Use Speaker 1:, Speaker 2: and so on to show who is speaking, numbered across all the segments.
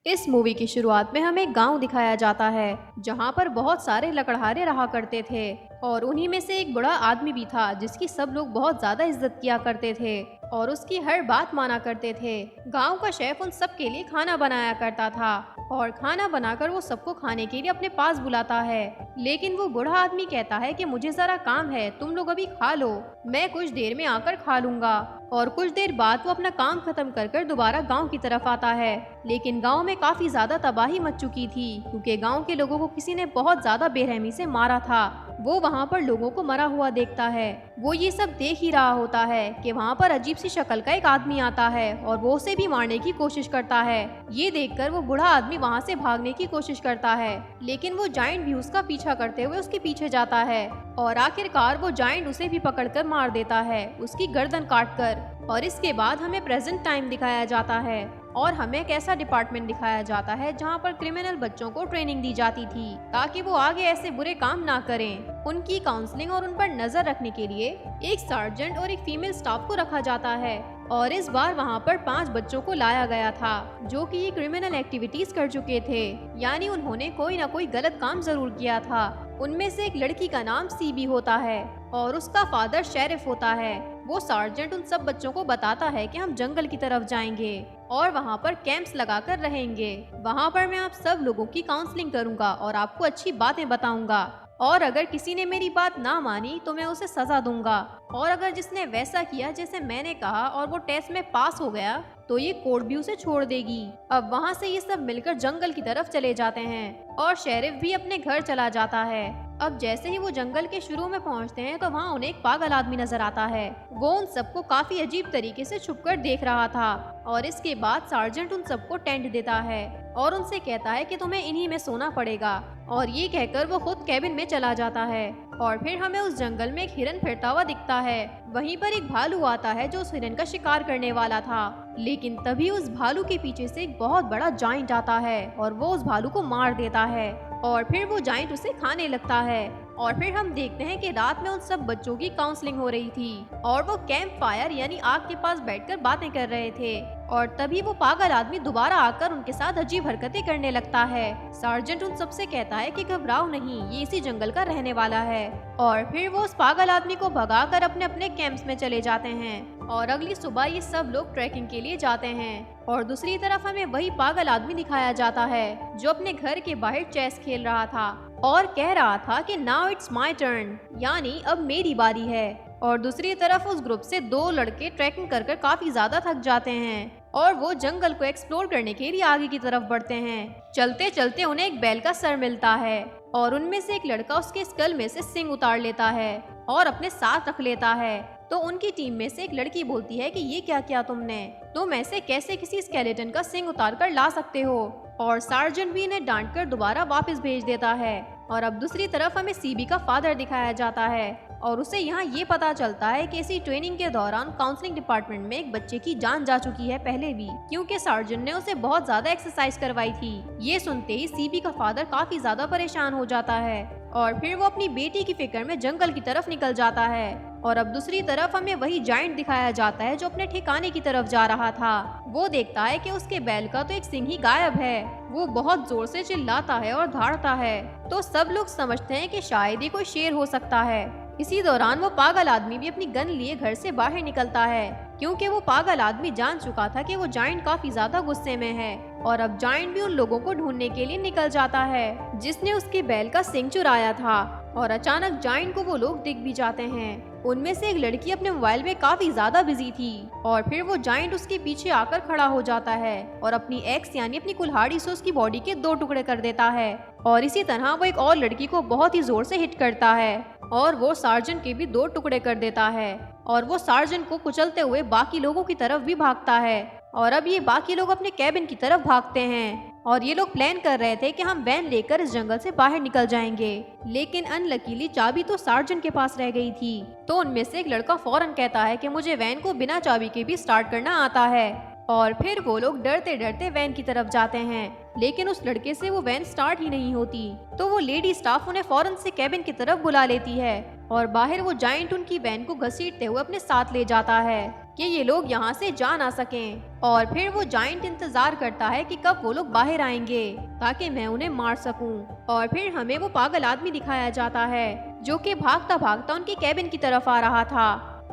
Speaker 1: इस मूवी की शुरुआत में हमें एक गांव दिखाया जाता है जहां पर बहुत सारे लकड़हारे रहा करते थे और उन्हीं में से एक बड़ा आदमी भी था जिसकी सब लोग बहुत ज्यादा इज्जत किया करते थे और उसकी हर बात माना करते थे। गांव का शेफ उन सब के लिए खाना बनाया करता था और खाना बनाकर वो सबको खाने के लिए अपने पास बुलाता है। लेकिन वो बूढ़ा आदमी कहता है कि मुझे जरा काम है, तुम लोग अभी खा लो, मैं कुछ देर में आकर खा लूंगा। और कुछ देर बाद वो अपना काम खत्म कर दोबारा गांव की तरफ आता है। लेकिन गांव में काफी ज्यादा तबाही मच चुकी थी क्योंकि गांव के लोगों को किसी ने बहुत ज्यादा बेरहमी से मारा था। वो वहाँ पर लोगों को मरा हुआ देखता है। वो ये सब देख ही रहा होता है कि वहाँ पर अजीब सी शक्ल का एक आदमी आता है और वो उसे भी मारने की कोशिश करता है। ये देखकर वो बूढ़ा आदमी वहाँ से भागने की कोशिश करता है, लेकिन वो जायंट भी उसका पीछा करते हुए उसके पीछे जाता है और आखिरकार वो जायंट उसे भी पकड़कर मार देता है, उसकी गर्दन काटकर। और इसके बाद हमें प्रेजेंट टाइम दिखाया जाता है और हमें एक ऐसा डिपार्टमेंट दिखाया जाता है जहाँ पर क्रिमिनल बच्चों को ट्रेनिंग दी जाती थी ताकि वो आगे ऐसे बुरे काम ना करें। उनकी काउंसलिंग और उन पर नजर रखने के लिए एक सार्जेंट और एक फीमेल स्टाफ को रखा जाता है। और इस बार वहाँ पर 5 बच्चों को लाया गया था जो कि ये क्रिमिनल एक्टिविटीज कर चुके थे, यानी उन्होंने कोई ना कोई गलत काम जरूर किया था। उनमें से एक लड़की का नाम सीबी होता है और उसका फादर शेरिफ होता है। वो सार्जेंट उन सब बच्चों को बताता है कि हम जंगल की तरफ जाएंगे और वहाँ पर कैंप्स लगाकर रहेंगे। वहाँ पर मैं आप सब लोगों की काउंसलिंग करूँगा और आपको अच्छी बातें बताऊंगा और अगर किसी ने मेरी बात ना मानी तो मैं उसे सजा दूंगा। और अगर जिसने वैसा किया जैसे मैंने कहा और वो टेस्ट में पास हो गया तो ये कोर्ट भी उसे छोड़ देगी। अब वहाँ से ये सब मिलकर जंगल की तरफ चले जाते हैं और शेरिफ भी अपने घर चला जाता है। अब जैसे ही वो जंगल के शुरू में पहुँचते हैं तो वहाँ उन्हें एक पागल आदमी नजर आता है। वो उन सबको काफी अजीब तरीके से छुपकर देख रहा था और इसके बाद सार्जेंट उन सबको टेंट देता है और उनसे कहता है कि तुम्हें इन्हीं में सोना पड़ेगा। और ये कहकर वो खुद कैबिन में चला जाता है और फिर हमें उस जंगल में एक हिरन फिरता हुआ दिखता है। वहीं पर एक भालू आता है जो उस हिरन का शिकार करने वाला था, लेकिन तभी उस भालू के पीछे से एक बहुत बड़ा जायंट आता है और वो उस भालू को मार देता है और फिर वो जायंट उसे खाने लगता है। और फिर हम देखते हैं कि रात में उन सब बच्चों की काउंसलिंग हो रही थी और वो कैंप फायर यानी आग के पास बैठकर बातें कर रहे थे। और तभी वो पागल आदमी दोबारा आकर उनके साथ अजीब हरकतें करने लगता है। सार्जेंट उन सबसे कहता है कि घबराओ नहीं, ये इसी जंगल का रहने वाला है। और फिर वो उस पागल आदमी को भगाकर अपने अपने कैंप्स में चले जाते हैं और अगली सुबह ये सब लोग ट्रैकिंग के लिए जाते हैं। और दूसरी तरफ हमें वही पागल आदमी दिखाया जाता है जो अपने घर के बाहर चेस खेल रहा था और कह रहा था कि नाउ इट्स माय टर्न, यानी अब मेरी बारी है। और दूसरी तरफ उस ग्रुप से 2 लड़के ट्रैकिंग कर काफी ज्यादा थक जाते हैं और वो जंगल को एक्सप्लोर करने के लिए आगे की तरफ बढ़ते हैं। चलते चलते उन्हें एक बैल का सर मिलता है और उनमें से एक लड़का उसके स्कल में से सिंग उतार लेता है और अपने साथ रख लेता है। तो उनकी टीम में से एक लड़की बोलती है कि ये क्या किया तुमने, तुम ऐसे कैसे किसी स्केलेटन का सिंग उतार कर ला सकते हो। और सार्जेंट भी इन्हें डांट कर दोबारा वापस भेज देता है। और अब दूसरी तरफ हमें सीबी का फादर दिखाया जाता है और उसे यहाँ ये पता चलता है कि इसी ट्रेनिंग के दौरान काउंसलिंग डिपार्टमेंट में एक बच्चे की जान जा चुकी है पहले भी, क्योंकि सार्जेंट ने उसे बहुत ज्यादा एक्सरसाइज करवाई थी। ये सुनते ही सीबी का फादर काफी ज्यादा परेशान हो जाता है और फिर वो अपनी बेटी की फिक्र में जंगल की तरफ निकल जाता है। और अब दूसरी तरफ हमें वही जायंट दिखाया जाता है जो अपने ठिकाने की तरफ जा रहा था। वो देखता है कि उसके बैल का तो एक सिंग ही गायब है। वो बहुत जोर से चिल्लाता है और धाड़ता है, तो सब लोग समझते हैं कि शायद ही कोई शेर हो सकता है। इसी दौरान वो पागल आदमी भी अपनी गन लिए घर से बाहर निकलता है क्योंकि वो पागल आदमी जान चुका था कि वो जायंट काफी ज्यादा गुस्से में है। और अब जायंट भी उन लोगों को ढूंढने के लिए निकल जाता है जिसने उसके बैल का सिंग चुराया था। और अचानक जायंट को वो लोग दिख भी जाते हैं। उनमें से एक लड़की अपने मोबाइल में काफी ज्यादा बिजी थी और फिर वो जायंट उसके पीछे आकर खड़ा हो जाता है और अपनी एक्स यानी अपनी कुल्हाड़ी से उसकी बॉडी के 2 टुकड़े कर देता है। और इसी तरह वो एक और लड़की को बहुत ही जोर से हिट करता है और वो सार्जेंट के भी 2 टुकड़े कर देता है। और वो सार्जेंट को कुचलते हुए बाकी लोगों की तरफ भी भागता है। और अब ये बाकी लोग अपने कैबिन की तरफ भागते हैं और ये लोग प्लान कर रहे थे कि हम वैन लेकर इस जंगल से बाहर निकल जाएंगे, लेकिन अनलकीली चाबी तो सार्जेंट के पास रह गई थी। तो उनमें से एक लड़का फौरन कहता है कि मुझे वैन को बिना चाबी के भी स्टार्ट करना आता है। और फिर वो लोग डरते डरते वैन की तरफ जाते हैं, लेकिन उस लड़के से वो वैन स्टार्ट ही नहीं होती। तो वो लेडी स्टाफ उन्हें फौरन से कैबिन की तरफ बुला लेती है और बाहर वो जायंट उनकी वैन को घसीटते हुए अपने साथ ले जाता है। कि ये लोग यहाँ से जा ना सकें। और फिर वो जाइंट इंतजार करता है कि कब वो लोग बाहर आएंगे ताकि मैं उन्हें मार सकूं। और फिर हमें वो पागल आदमी दिखाया जाता है जो कि भागता भागता उनकी कैबिन की तरफ आ रहा था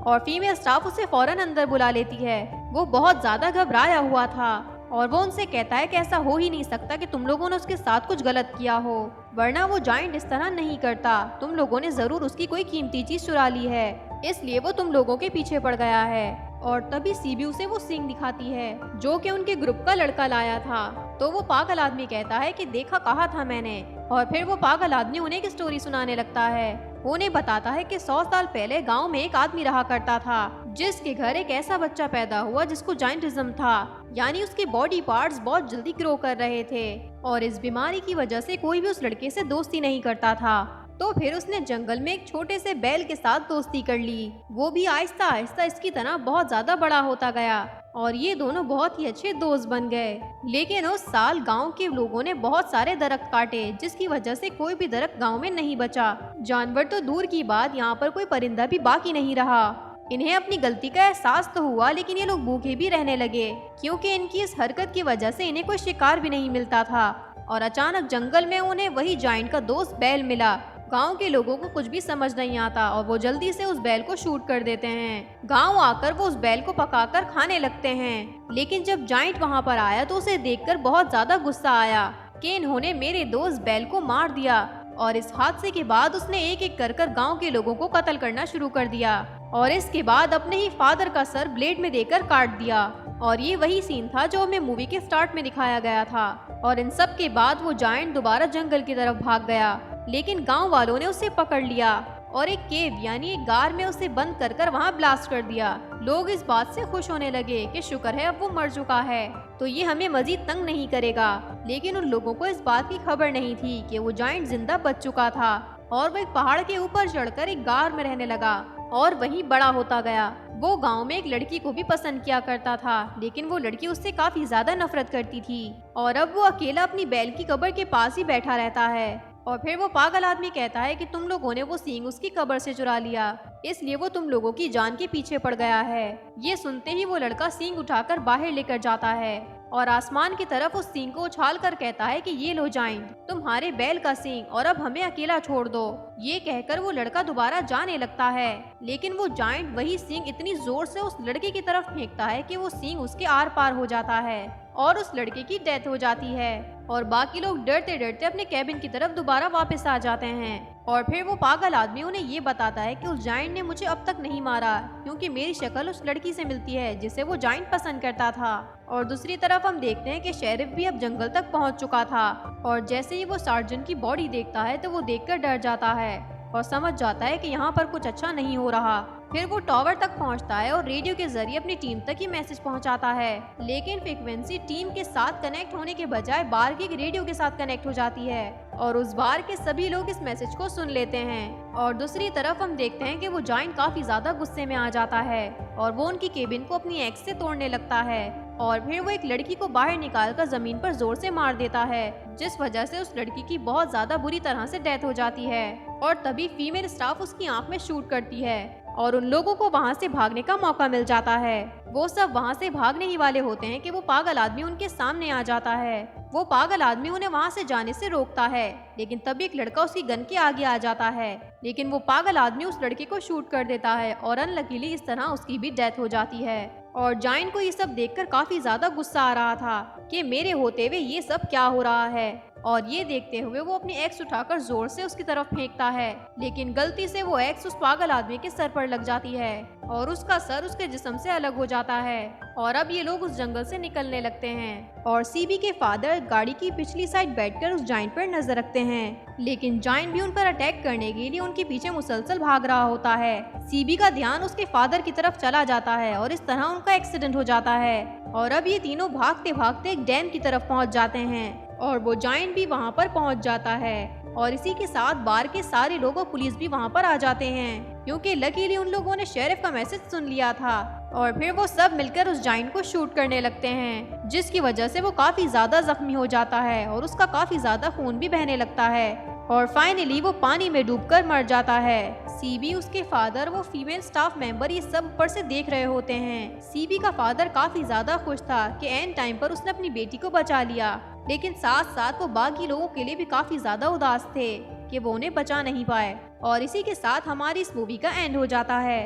Speaker 1: और फीमेल स्टाफ उसे फौरन अंदर बुला लेती है। वो बहुत ज्यादा घबराया हुआ था और वो उनसे कहता है कि ऐसा हो ही नहीं सकता कि तुम लोगों ने उसके साथ कुछ गलत किया हो, वरना वो जाइंट इस तरह नहीं करता। तुम लोगों ने जरूर उसकी कोई कीमती चीज चुरा ली है, इसलिए वो तुम लोगों के पीछे पड़ गया है। और तभी सीबी उसे वो सींग दिखाती है जो कि उनके ग्रुप का लड़का लाया था। तो वो पागल आदमी कहता है कि देखा कहा था मैंने। और फिर वो पागल आदमी उन्हें एक स्टोरी सुनाने लगता है। वो उन्हें बताता है कि 100 साल पहले गांव में एक आदमी रहा करता था जिसके घर एक ऐसा बच्चा पैदा हुआ जिसको जाइंटिज्म था, यानी उसके बॉडी पार्ट्स बहुत जल्दी ग्रो कर रहे थे और इस बीमारी की वजह से कोई भी उस लड़के से दोस्ती नहीं करता था। तो फिर उसने जंगल में एक छोटे से बैल के साथ दोस्ती कर ली। वो भी आहिस्ता आहिस्ता इसकी तरह बहुत ज्यादा बड़ा होता गया और ये दोनों बहुत ही अच्छे दोस्त बन गए। लेकिन उस साल गांव के लोगों ने बहुत सारे दरख्त काटे जिसकी वजह से कोई भी दरख्त गांव में नहीं बचा। जानवर तो दूर की बात, यहाँ पर कोई परिंदा भी बाकी नहीं रहा। इन्हें अपनी गलती का एहसास तो हुआ, लेकिन ये लोग भूखे भी रहने लगे क्योंकि इनकी इस हरकत की वजह से इन्हें कोई शिकार भी नहीं मिलता था। और अचानक जंगल में उन्हें वही जाइंट का दोस्त बैल मिला। गांव के लोगों को कुछ भी समझ नहीं आता और वो जल्दी से उस बैल को शूट कर देते हैं। गांव आकर वो उस बैल को पकाकर खाने लगते हैं। लेकिन जब जाइंट वहां पर आया तो उसे देखकर बहुत ज्यादा गुस्सा आया कि इन्होंने मेरे दोस्त बैल को मार दिया। और इस हादसे के बाद उसने एक एक कर गांव के लोगों को कत्ल करना शुरू कर दिया और इसके बाद अपने ही फादर का सर ब्लेड में देकर काट दिया। और ये वही सीन था जो हमें मूवी के स्टार्ट में दिखाया गया था। और इन सब के बाद वो जायंट दोबारा जंगल की तरफ भाग गया, लेकिन गांव वालों ने उसे पकड़ लिया और एक केव यानी एक गार में उसे बंद कर वहां ब्लास्ट कर दिया। लोग इस बात से खुश होने लगे कि शुक्र है अब वो मर चुका है, तो ये हमें मजीद तंग नहीं करेगा। लेकिन उन लोगों को इस बात की खबर नहीं थी कि वो जायंट जिंदा बच चुका था और वो एक पहाड़ के ऊपर चढ़कर एक गार में रहने लगा और वहीं बड़ा होता गया। वो गांव में एक लड़की को भी पसंद किया करता था, लेकिन वो लड़की उससे काफी ज्यादा नफरत करती थी और अब वो अकेला अपनी बैल की कब्र के पास ही बैठा रहता है। और फिर वो पागल आदमी कहता है कि तुम लोगों ने वो सींग उसकी कब्र से चुरा लिया, इसलिए वो तुम लोगों की जान के पीछे पड़ गया है। ये सुनते ही वो लड़का सींग उठाकर बाहर लेकर जाता है और आसमान की तरफ उस सींग को उछाल कर कहता है कि ये लो जाइंट, तुम्हारे बैल का सींग, और अब हमें अकेला छोड़ दो। ये कहकर वो लड़का दोबारा जाने लगता है, लेकिन वो जाइंट वही सींग इतनी जोर से उस लड़के की तरफ फेंकता है कि वो सींग उसके आर पार हो जाता है और उस लड़के की डेथ हो जाती है। और बाकी लोग डरते डरते अपने कैबिन की तरफ दोबारा वापस आ जाते हैं। और फिर वो पागल आदमी उन्हें ये बताता है कि उस जाइंट ने मुझे अब तक नहीं मारा क्योंकि मेरी शक्ल उस लड़की से मिलती है जिसे वो जाइंट पसंद करता था। और दूसरी तरफ हम देखते हैं कि शेरिफ भी अब जंगल तक पहुंच चुका था और जैसे ही वो सार्जेंट की बॉडी देखता है तो वो देखकर डर जाता है और समझ जाता है कि यहाँ पर कुछ अच्छा नहीं हो रहा। फिर वो टावर तक पहुंचता है और रेडियो के जरिए अपनी टीम तक ही मैसेज पहुंचाता है, लेकिन फ्रीक्वेंसी टीम के साथ कनेक्ट होने के बजाय बार के रेडियो के साथ कनेक्ट हो जाती है और उस बार के सभी लोग इस मैसेज को सुन लेते हैं। और दूसरी तरफ हम देखते हैं कि वो जाइंट काफी ज्यादा गुस्से में आ जाता है और वो उनकी केबिन को अपनी एक्स से तोड़ने लगता है और फिर वो एक लड़की को बाहर निकालकर जमीन पर जोर से मार देता है, जिस वजह से उस लड़की की बहुत ज्यादा बुरी तरह से डेथ हो जाती है। और तभी फीमेल स्टाफ उसकी आंख में शूट करती है और उन लोगों को वहां से भागने का मौका मिल जाता है। वो सब वहां से भागने ही वाले होते हैं कि वो पागल आदमी उनके सामने आ जाता है। वो पागल आदमी उन्हें वहां से जाने से रोकता है, लेकिन तभी एक लड़का उसकी गन के आगे आ जाता है, लेकिन वो पागल आदमी उस लड़के को शूट कर देता है और अनलकीली इस तरह उसकी भी डेथ हो जाती है। और जाइंट को ये सब देखकर काफी ज्यादा गुस्सा आ रहा था कि मेरे होते हुए ये सब क्या हो रहा है। और ये देखते हुए वो अपनी एक्स उठाकर जोर से उसकी तरफ फेंकता है, लेकिन गलती से वो एक्स उस पागल आदमी के सर पर लग जाती है और उसका सर उसके जिस्म से अलग हो जाता है। और अब ये लोग उस जंगल से निकलने लगते हैं और सीबी के फादर गाड़ी की पिछली साइड बैठकर उस जाइंट पर नजर रखते हैं, लेकिन जाइंट भी उन पर अटैक करने के लिए उनके पीछे मुसलसल भाग रहा होता है। सीबी का ध्यान उसके फादर की तरफ चला जाता है और इस तरह उनका एक्सीडेंट हो जाता है। और अब ये तीनों भागते भागते एक डैम की तरफ पहुंच जाते हैं और वो जाइंट भी वहां पर पहुंच जाता है और इसी के साथ बार के सारे लोग और पुलिस भी वहां पर आ जाते हैं क्योंकि लकीली उन लोगों ने शेरिफ का मैसेज सुन लिया था। और फिर वो सब मिलकर उस जाइंट को शूट करने लगते हैं, जिसकी वजह से वो काफी ज्यादा जख्मी हो जाता है और उसका काफी ज्यादा खून भी बहने लगता है। और फाइनली वो पानी में डूबकर मर जाता है। सीबी, उसके फादर, वो फीमेल स्टाफ मेंबर ये सब ऊपर से देख रहे होते हैं। सीबी का फादर काफी ज्यादा खुश था कि एंड टाइम पर उसने अपनी बेटी को बचा लिया, लेकिन साथ साथ वो बाकी लोगों के लिए भी काफी ज्यादा उदास थे कि वो उन्हें बचा नहीं पाए। और इसी के साथ हमारी इस मूवी का एंड हो जाता है।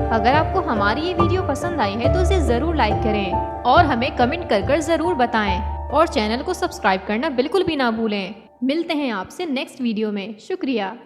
Speaker 1: अगर आपको हमारी ये वीडियो पसंद आई है तो इसे जरूर लाइक करें और हमें कमेंट कर जरूर बताएं और चैनल को सब्सक्राइब करना बिल्कुल भी ना भूलें। मिलते हैं आपसे नेक्स्ट वीडियो में। शुक्रिया।